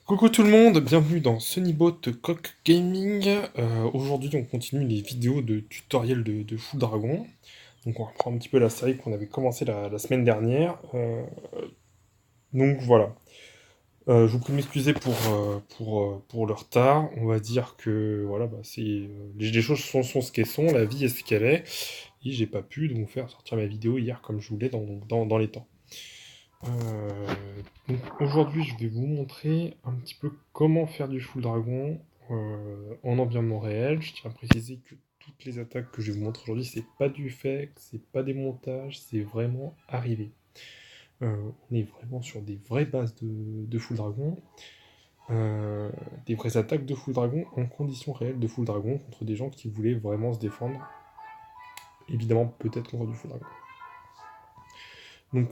Coucou tout le monde, bienvenue dans Sunnybot Coq Gaming. Aujourd'hui on continue les vidéos de tutoriel de Full Dragon. Donc on reprend un petit peu la série qu'on avait commencé la semaine dernière. Donc voilà. Je vous prie de m'excuser pour le retard. On va dire que voilà, les choses sont ce qu'elles sont, la vie est ce qu'elle est. Et j'ai pas pu donc faire sortir ma vidéo hier comme je voulais dans les temps. Euh, donc aujourd'hui, je vais vous montrer un petit peu comment faire du full dragon en environnement réel. Je tiens à préciser que toutes les attaques que je vais vous montrer aujourd'hui, c'est pas du fake, c'est pas des montages, c'est vraiment arrivé. On est vraiment sur des vraies bases de full dragon, des vraies attaques de full dragon en conditions réelles de full dragon contre des gens qui voulaient vraiment se défendre. Évidemment, peut-être contre du full dragon. Donc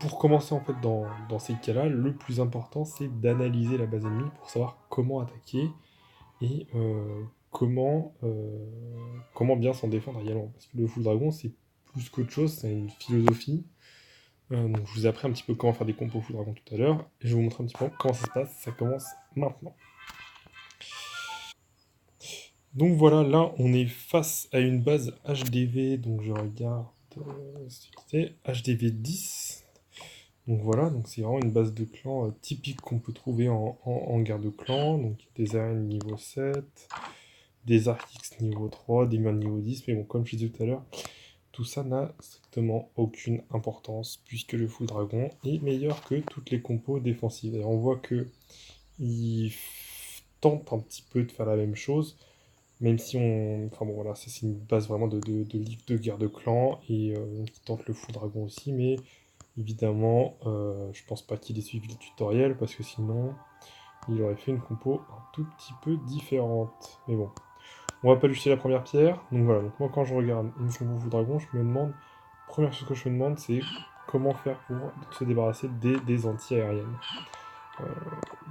pour commencer en fait dans ces cas-là, le plus important c'est d'analyser la base ennemie pour savoir comment attaquer et comment bien s'en défendre également. Parce que le full dragon c'est plus qu'autre chose, c'est une philosophie. Donc je vous ai appris un petit peu comment faire des compos full dragon tout à l'heure, et je vais vous montrer un petit peu comment ça se passe, ça commence maintenant. Donc voilà, là on est face à une base HDV, donc je regarde ce que c'est, HDV 10. Donc voilà, donc c'est vraiment une base de clan typique qu'on peut trouver en guerre de clan. Donc des arènes niveau 7, des arcs X niveau 3, des murs niveau 10. Mais bon, comme je disais tout à l'heure, tout ça n'a strictement aucune importance puisque le full dragon est meilleur que toutes les compos défensives. Et on voit que il tente un petit peu de faire la même chose, même si on... Enfin bon voilà, ça c'est une base vraiment de livre de guerre de clan et qui tente le full dragon aussi, mais... Évidemment, je pense pas qu'il ait suivi le tutoriel parce que sinon il aurait fait une compo un tout petit peu différente. Mais bon, on va pas lui jeter la première pierre. Donc voilà, donc moi quand je regarde une compo Fou Dragon, je me demande, première chose que je me demande, c'est comment faire pour se débarrasser des anti-aériennes. Euh,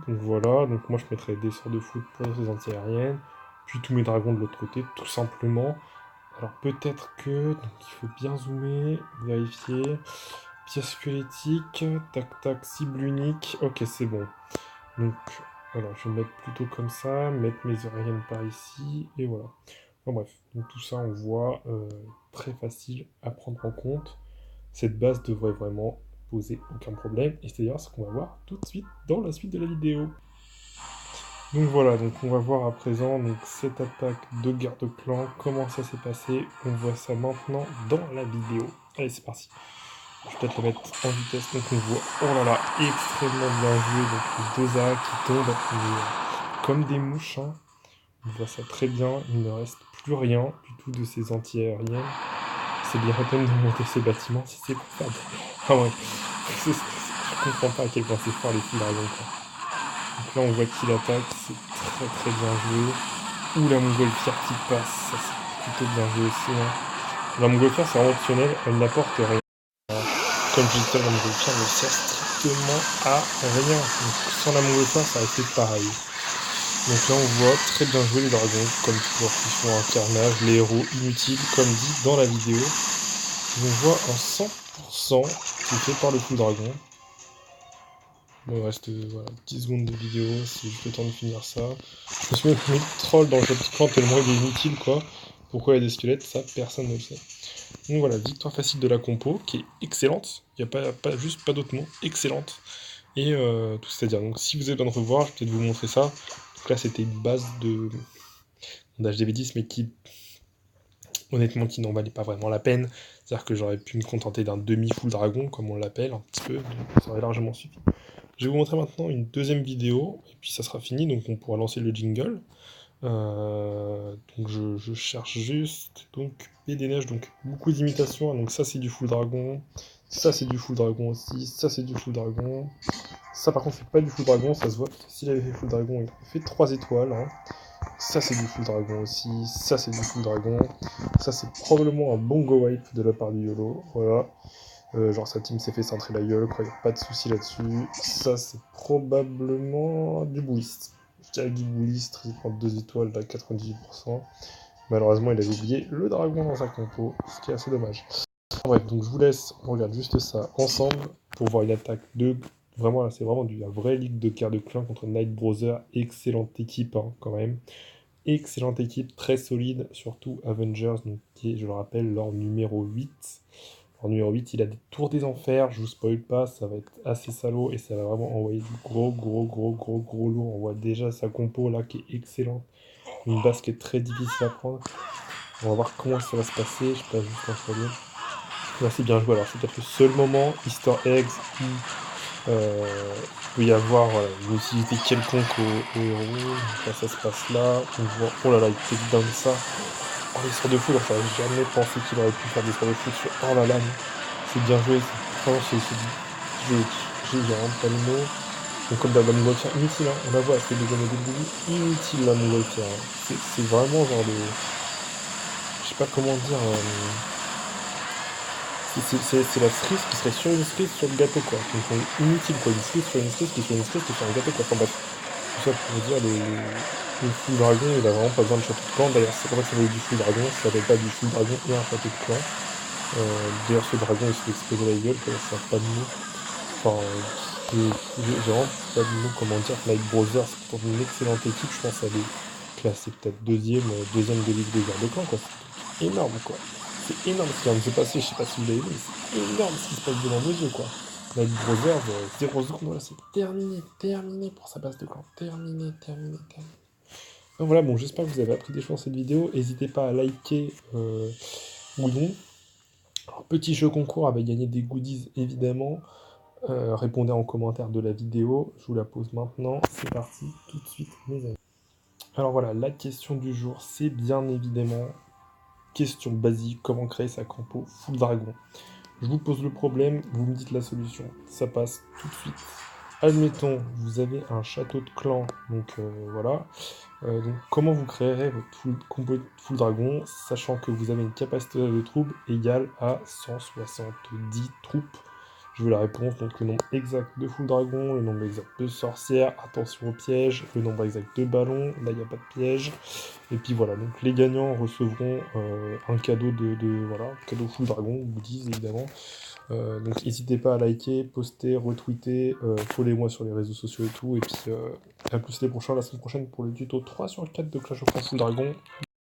donc voilà, donc moi je mettrais des sorts de foot pour ces anti-aériennes, puis tous mes dragons de l'autre côté, tout simplement. Alors peut-être que, donc il faut bien zoomer, vérifier. Pièce squelettique, tac tac, cible unique, ok c'est bon. Donc voilà, je vais mettre plutôt comme ça, mettre mes aériennes par ici, et voilà. Enfin bref, donc tout ça on voit très facile à prendre en compte. Cette base devrait vraiment poser aucun problème, et c'est d'ailleurs ce qu'on va voir tout de suite dans la suite de la vidéo. Donc voilà, donc on va voir à présent donc, cette attaque de garde-clan, comment ça s'est passé, on voit ça maintenant dans la vidéo. Allez c'est parti. Je vais peut-être le mettre en vitesse, donc on voit, oh là là, extrêmement bien joué, donc les deux A qui tombent, comme des mouches, hein. On voit ça très bien, il ne reste plus rien du tout de ces anti-aériennes. C'est bien la peine de monter ces bâtiments si c'est pour faire de... Ah ouais, je comprends pas à quel point c'est fort les fils dragons, quoi. Donc là on voit qu'il attaque, c'est très très bien joué. Ouh la montgolfière qui passe, ça c'est plutôt bien joué aussi, hein. La montgolfière c'est vraiment optionnel, elle n'apporte rien. Comme je disais, la montgolfière ne sert strictement à rien. Donc, sans la montgolfière, ça aurait été pareil. Donc là, on voit très bien jouer les dragons, comme toujours, qui font un carnage, les héros inutiles, comme dit dans la vidéo. On voit en 100% qui est fait par le full dragon. Bon, il reste voilà, 10 secondes de vidéo, c'est juste le temps de finir ça. Je me suis même mis le troll dans le jeu de clan tellement il est inutile, quoi. Pourquoi il y a des squelettes, ça, personne ne le sait. Donc voilà, victoire facile de la compo, qui est excellente. Il n'y a juste pas d'autre mot, excellente. Et tout c'est-à-dire, donc si vous avez besoin de revoir, je vais peut-être vous montrer ça. Donc là, c'était une base d'HDV10, mais qui, honnêtement, qui n'en valait pas vraiment la peine. C'est-à-dire que j'aurais pu me contenter d'un demi-full dragon, comme on l'appelle, un petit peu, donc ça aurait largement suffi. Je vais vous montrer maintenant une deuxième vidéo, et puis ça sera fini, donc on pourra lancer le jingle. Donc je cherche juste, donc des neiges, donc beaucoup d'imitations, hein. Donc ça c'est du full dragon, ça c'est du full dragon aussi, ça c'est du full dragon. Ça par contre c'est pas du full dragon, ça se voit, s'il avait fait full dragon il aurait fait 3 étoiles, hein. Ça c'est du full dragon aussi, ça c'est du full dragon, ça c'est probablement un bongo wipe de la part du YOLO, voilà. Genre sa team s'est fait centrer la gueule, quoi, y a pas de souci là-dessus. Ça c'est probablement du boulliste. Je dirais du boulliste, il prend 2 étoiles à 98%. Malheureusement il avait oublié le dragon dans sa compo, ce qui est assez dommage. Bref, donc je vous laisse, on regarde juste ça ensemble pour voir une attaque de Vraiment, là, c'est vraiment la vraie ligue de guerre de clans contre Night Brother. Excellente équipe, hein, quand même. Excellente équipe, très solide, surtout Avengers, donc, qui est, je le rappelle, leur numéro 8. Leur numéro 8, il a des tours des enfers, je vous spoil pas, ça va être assez salaud et ça va vraiment envoyer du gros lourd. On voit déjà sa compo là qui est excellente. Une base qui est très difficile à prendre. On va voir comment ça va se passer, je passe juste en salut. Là c'est bien joué, alors c'est peut-être le seul moment, Easter eggs, où il peut y avoir voilà, une utilité quelconque au héros. Là ça se passe là, on voit, oh là là, il take down ça. Oh les sorts de foudre, j'aurais jamais pensé qu'il aurait pu faire des sorts de foudre sur... Oh là là, c'est bien joué, franchement j'ai vraiment pas le mot. Donc comme d'hab, la montgolfière inutile, hein. On la voit, elle fait des années dès le début, inutile la montgolfière, hein. C'est vraiment genre de... Je sais pas comment dire... c'est la cerise qui serait sur une cerise sur le gâteau, quoi. Donc inutile, quoi. Une cerise sur une cerise qui est sur une cerise qui est sur un gâteau, quoi. Enfin bref, tout ça pour vous dire, le full dragon, il a vraiment pas besoin de château de clan. D'ailleurs, c'est pour ça que ça s'appelle du full dragon. Ça s'appelle pas du full dragon et un château de clan. D'ailleurs, ce dragon, il se fait exploser la gueule, quoi. Ça n'a pas de mots. Enfin, j'ai vraiment pas de mots, comment dire. Night Brothers, c'est pour une excellente équipe. Je pense qu'elle est classée peut-être deuxième de ligue de guerre de clan, quoi. C'est énorme, quoi. C'est énorme ce qui vient de se passer. Je sais pas si vous l'avez vu, mais c'est énorme ce qui se passe devant vos yeux, quoi. Night Brothers, 0 secondes, voilà, c'est terminé pour sa base de clan. Terminé. Donc voilà, bon, j'espère que vous avez appris des choses dans cette vidéo. N'hésitez pas à liker ou non. Alors, petit jeu concours avec gagner des goodies, évidemment. Répondez en commentaire de la vidéo. Je vous la pose maintenant. C'est parti, tout de suite, mes amis. Alors voilà, la question du jour, c'est bien évidemment... Question basique, comment créer sa compo full dragon. Je vous pose le problème, vous me dites la solution. Ça passe tout de suite. Admettons, vous avez un château de clan, donc voilà. Donc comment vous créerez votre compo full dragon, sachant que vous avez une capacité de troupes égale à 170 troupes. Je veux la réponse, donc le nombre exact de full dragon, le nombre exact de sorcières, attention au piège, le nombre exact de ballons, là il n'y a pas de piège. Et puis voilà, donc les gagnants recevront un cadeau voilà, cadeau full dragon, goodies évidemment. Donc n'hésitez pas à liker, poster, retweeter, followez-moi sur les réseaux sociaux et tout. Et puis à plus les prochains, la semaine prochaine pour le tuto 3 sur 4 de Clash of Clans Full Dragon.